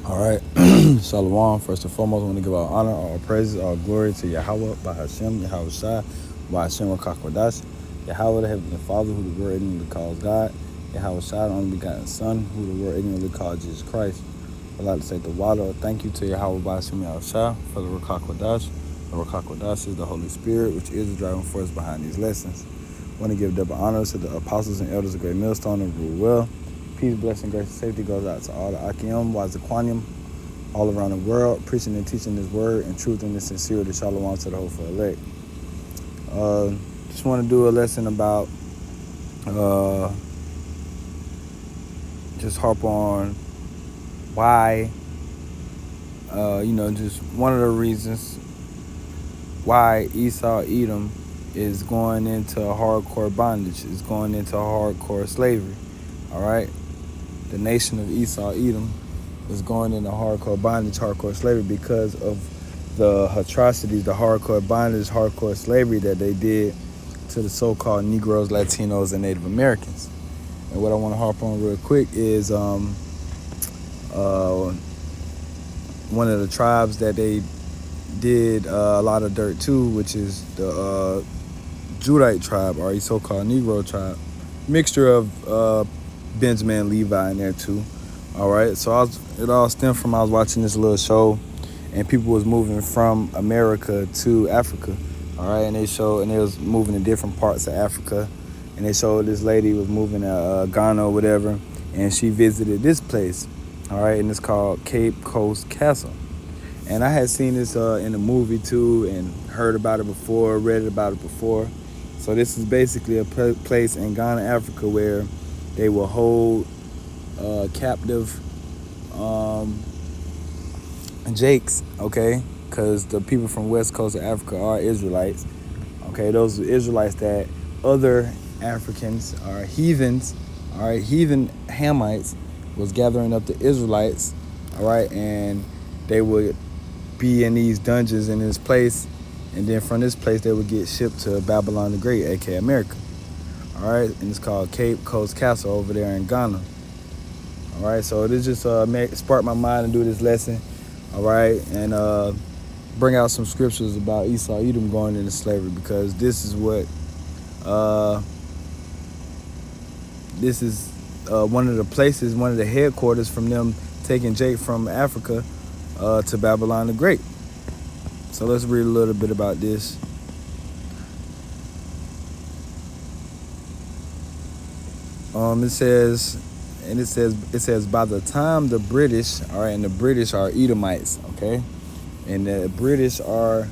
All right. Shalom. First and foremost, I want to give all honor, all praises, all glory to Yahweh, by Hashem, Yahweh Shai, by Hashem Rakakwadash, Yahweh, the Heavenly Father, who the Word ignorantly calls God, Yahweh Shai, the only begotten Son, who the Word ignorantly calls Jesus Christ. I'd like to say the water. Thank you to Yahweh, by Hashem, Yahweh Shai, for the Rakakwadash. The Rakakwadash is the Holy Spirit, which is the driving force behind these lessons. I want to give double honor to the apostles and elders of Great Millstone and rule well. Peace, blessing, grace, and safety goes out to all the Akim, Wazaquanium, all around the world, preaching and teaching this word in truth and in sincerity. Shalom to the hopeful elect. Just want to do a lesson about, just harp on why, just one of the reasons why Esau Edom is going into hardcore bondage, is going into hardcore slavery. All right. The nation of Esau Edom is going into hardcore bondage, hardcore slavery because of the atrocities, the hardcore bondage, hardcore slavery that they did to the so-called Negroes, Latinos, and Native Americans. And what I want to harp on real quick is one of the tribes that they did a lot of dirt to, which is the Judite tribe, or a so-called Negro tribe. Mixture of Benjamin, Levi in there too. All right, so it all stemmed from I was watching this little show, and people was moving from America to Africa. All right, and they was moving to different parts of Africa, and they showed this lady was moving to Ghana or whatever, and she visited this place. All right, and it's called Cape Coast Castle. And I had seen this in a movie too, and heard about it before, read about it before. So this is basically a place in Ghana, Africa, where they will hold captive Jakes, okay? Because the people from west coast of Africa are Israelites, okay? Those are Israelites that other Africans are heathens, all right? Heathen Hamites was gathering up the Israelites, all right? And they would be in these dungeons in this place, and then from this place they would get shipped to Babylon the Great, aka America. All right, and it's called Cape Coast Castle over there in Ghana. All right, so this just sparked my mind to do this lesson. All right, and bring out some scriptures about Esau Edom going into slavery, because this is what this is one of the places, one of the headquarters from them taking Jake from Africa to Babylon the Great. So let's read a little bit about this. It says by the time the British, all right, and the British are Edomites, okay, and the British are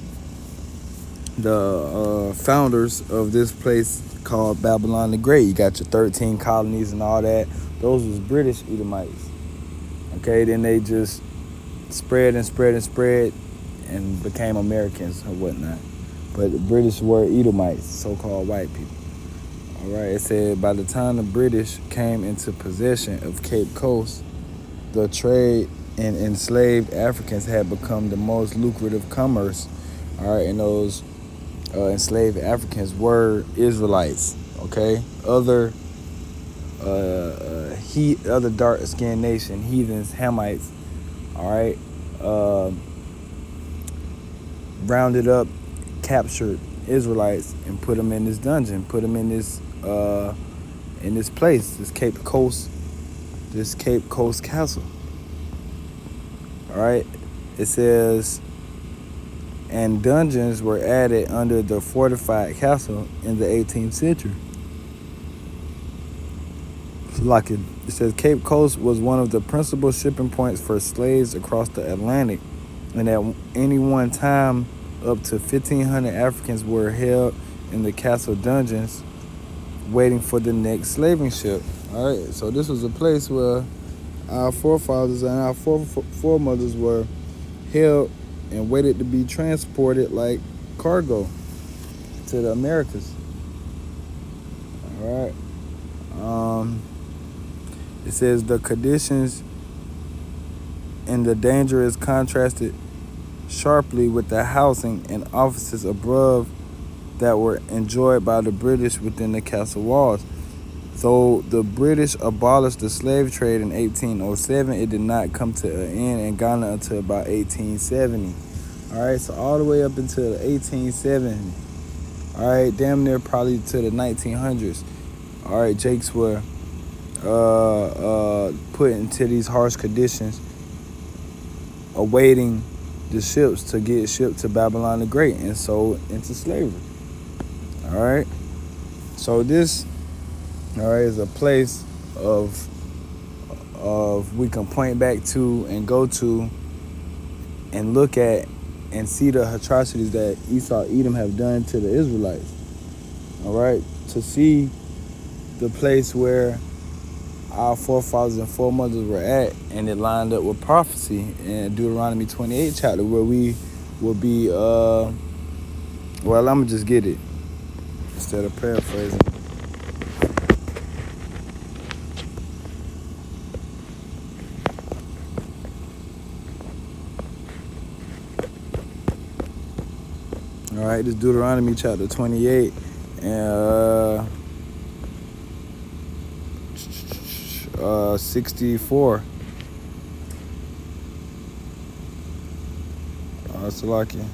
the founders of this place called Babylon the Great. You got your 13 colonies and all that. Those was British Edomites, okay. Then they just spread and became Americans or whatnot. But the British were Edomites, so-called white people. All right, it said by the time the British came into possession of Cape Coast, the trade in enslaved Africans had become the most lucrative commerce. All right, and those enslaved Africans were Israelites. Okay, other dark-skinned nation, heathens, Hamites. All right, rounded up, captured Israelites and put them in this dungeon, put them in this place, this Cape Coast Castle. All right, it says, and dungeons were added under the fortified castle in the 18th century. Like it says, Cape Coast was one of the principal shipping points for slaves across the Atlantic, and at any one time, up to 1,500 Africans were held in the castle dungeons, waiting for the next slaving ship. All right, so this was a place where our forefathers and our foremothers were held and waited to be transported like cargo to the Americas. All right. It says the conditions and the danger is contrasted sharply with the housing and offices above that were enjoyed by the British within the castle walls. Though the British abolished the slave trade in 1807, it did not come to an end in Ghana until about 1870. All right, so all the way up until 1870. All right, damn near probably to the 1900s. All right, Jakes were put into these harsh conditions, awaiting the ships to get shipped to Babylon the Great and sold into slavery. All right, so this, all right, is a place of we can point back to and go to and look at and see the atrocities that Esau, Edom have done to the Israelites. All right, to see the place where our forefathers and foremothers were at, and it lined up with prophecy in Deuteronomy 28 chapter, where we will be, well, I'm going to just get it instead of paraphrasing. All right, this Deuteronomy chapter 28 and 64. Salakia.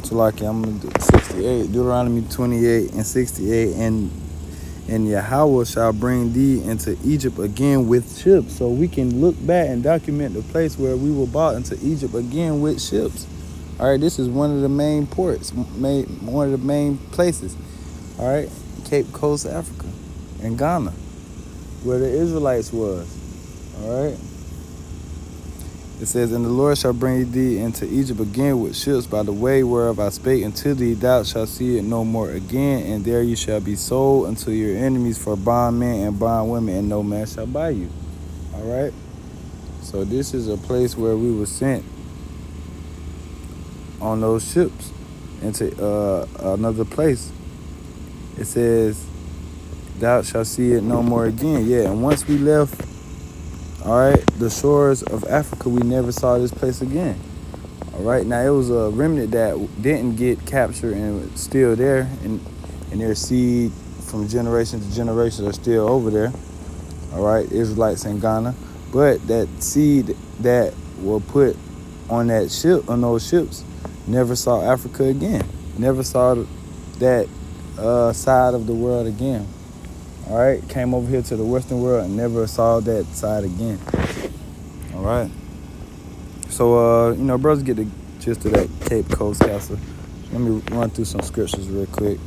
Salakia, I'm going to do 68. Deuteronomy 28 and 68. And Yahweh shall bring thee into Egypt again with ships. So we can look back and document the place where we were brought into Egypt again with ships. All right, this is one of the main ports, one of the main places. All right, Cape Coast, Africa, and Ghana, where the Israelites was. All right. It says, and the Lord shall bring thee into Egypt again with ships by the way whereof I spake unto thee. Thou shalt see it no more again, and there you shall be sold unto your enemies for bondmen and bondwomen, and no man shall buy you. All right? So this is a place where we were sent on those ships into another place. It says, thou shalt see it no more again. Yeah, and once we left, all right, the shores of Africa, we never saw this place again. All right, now it was a remnant that didn't get captured and was still there, and their seed from generation to generation are still over there. All right, Israelites in Ghana, but that seed that were put on that ship, on those ships, never saw Africa again. Never saw that side of the world again. All right, came over here to the Western world and never saw that side again. All right. So, brothers get the gist of that Cape Coast Castle. Let me run through some scriptures real quick.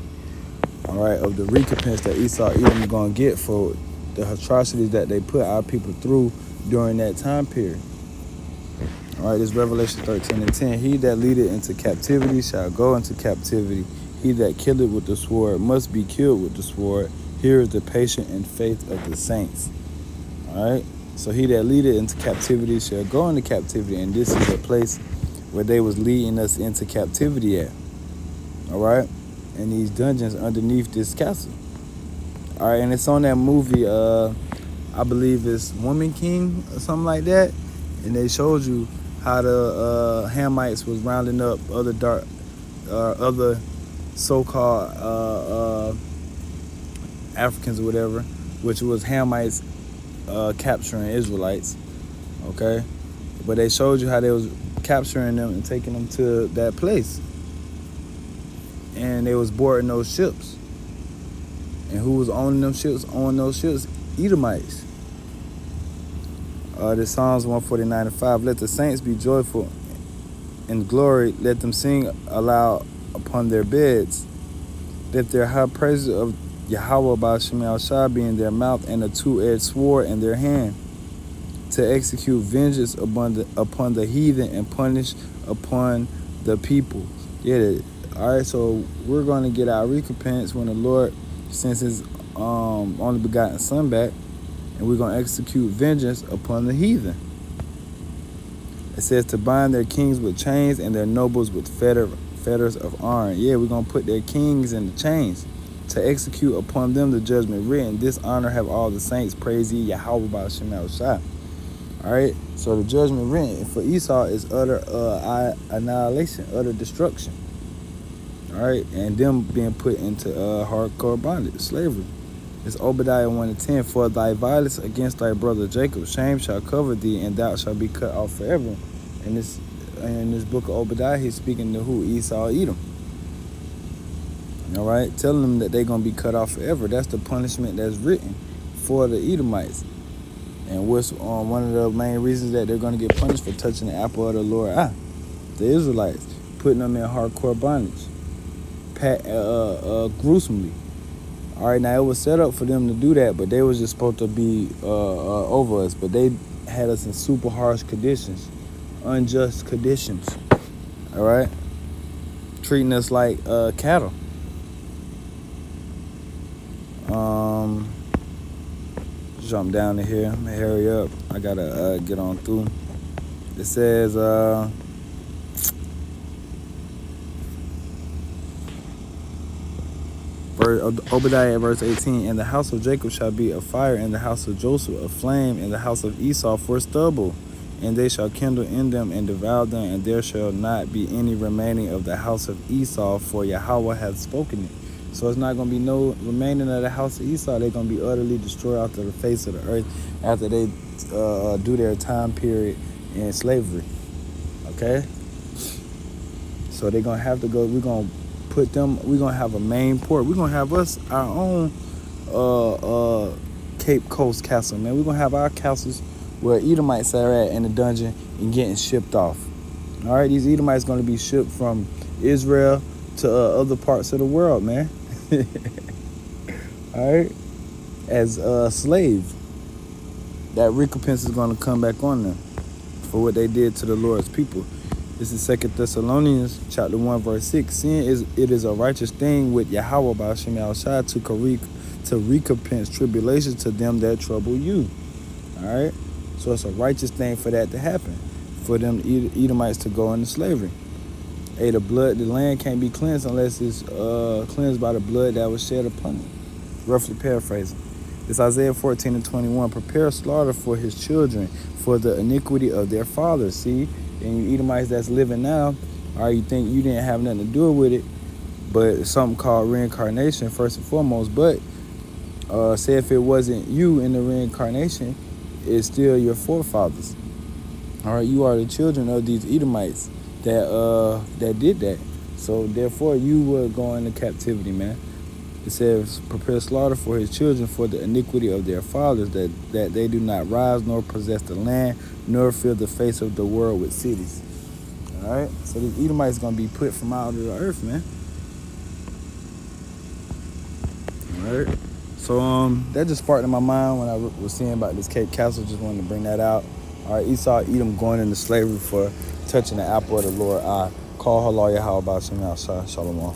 All right, of the recompense that Esau Edom going to get for the atrocities that they put our people through during that time period. All right, this Revelation 13 and 10. He that leadeth into captivity shall go into captivity. He that killeth with the sword must be killed with the sword. Here is the patience and faith of the saints. All right. So he that leadeth into captivity shall go into captivity. And this is a place where they was leading us into captivity at. All right. In these dungeons underneath this castle. All right. And it's on that movie, I believe it's Woman King or something like that. And they showed you how the Hamites was rounding up other so-called Africans or whatever, which was Hamites capturing Israelites, okay? But they showed you how they was capturing them and taking them to that place. And they was boarding those ships. And who was owning them ships? On those ships? Edomites. The Psalms 149:5. Let the saints be joyful in glory. Let them sing aloud upon their beds. Let their high praises of Yahweh Ba'ashem Al-Shah be in their mouth and a two-edged sword in their hand, to execute vengeance upon the heathen and punish upon the people. Yeah, all right, so we're going to get our recompense when the Lord sends his only begotten son back, and we're going to execute vengeance upon the heathen. It says to bind their kings with chains and their nobles with fetters of iron. Yeah, we're going to put their kings in the chains, to execute upon them the judgment written. This honor have all the saints. Praise ye Yahweh Ba'ashem Al-Shah. All right. So the judgment written for Esau is utter annihilation, utter destruction. All right, and them being put into hardcore bondage, slavery. It's Obadiah 1:10. For thy violence against thy brother Jacob, shame shall cover thee, and thou shalt be cut off forever. And in this book of Obadiah, he's speaking to who? Esau, Edom. All right, telling them that they're gonna be cut off forever. That's the punishment that's written for the Edomites. And what's one of the main reasons that they're gonna get punished for touching the apple of the Lord's eye? The Israelites, putting them in hardcore bondage, gruesomely. All right, now it was set up for them to do that, but they was just supposed to be over us. But they had us in super harsh conditions, unjust conditions. All right, treating us like cattle. Jump down to here. Hurry up. I gotta get on through. It says Obadiah verse 18, and the house of Jacob shall be a fire, and the house of Joseph a flame, and the house of Esau for stubble, and they shall kindle in them and devour them, and there shall not be any remaining of the house of Esau, for Yahweh hath spoken it. So it's not going to be no remaining of the house of Esau. They're going to be utterly destroyed out of the face of the earth after they do their time period in slavery. Okay? So they're going to have to go. We're going to put them, we're going to have a main port. We're going to have us our own Cape Coast castle, man. We're going to have our castles where Edomites are at in the dungeon and getting shipped off. All right? These Edomites going to be shipped from Israel to other parts of the world, man. All right, as a slave, that recompense is going to come back on them for what they did to the Lord's people. This is 2 Thessalonians chapter 1 verse 6. Seeing it is a righteous thing with Yahweh by Shem Shai to recompense tribulation to them that trouble you. All right, so it's a righteous thing for that to happen, for them Edomites to go into slavery. Hey, the land can't be cleansed unless it's cleansed by the blood that was shed upon it. Roughly paraphrasing. It's Isaiah 14:21. Prepare slaughter for his children for the iniquity of their fathers. See, and you Edomites that's living now, all right, you think you didn't have nothing to do with it, but it's something called reincarnation first and foremost. But say if it wasn't you in the reincarnation, it's still your forefathers. All right, you are the children of these Edomites that did that. So therefore you would go into captivity, man. It says, prepare slaughter for his children for the iniquity of their fathers, that they do not rise nor possess the land, nor fill the face of the world with cities. All right, so these Edomites gonna be put from out of the earth, man. All right, so that just sparked in my mind when I was seeing about this Cape Castle. Just wanted to bring that out. All right, Esau, Edom going into slavery for touching the apple of the Lord's eye. Call Halal Yahweh by Shem Shai. Shalom.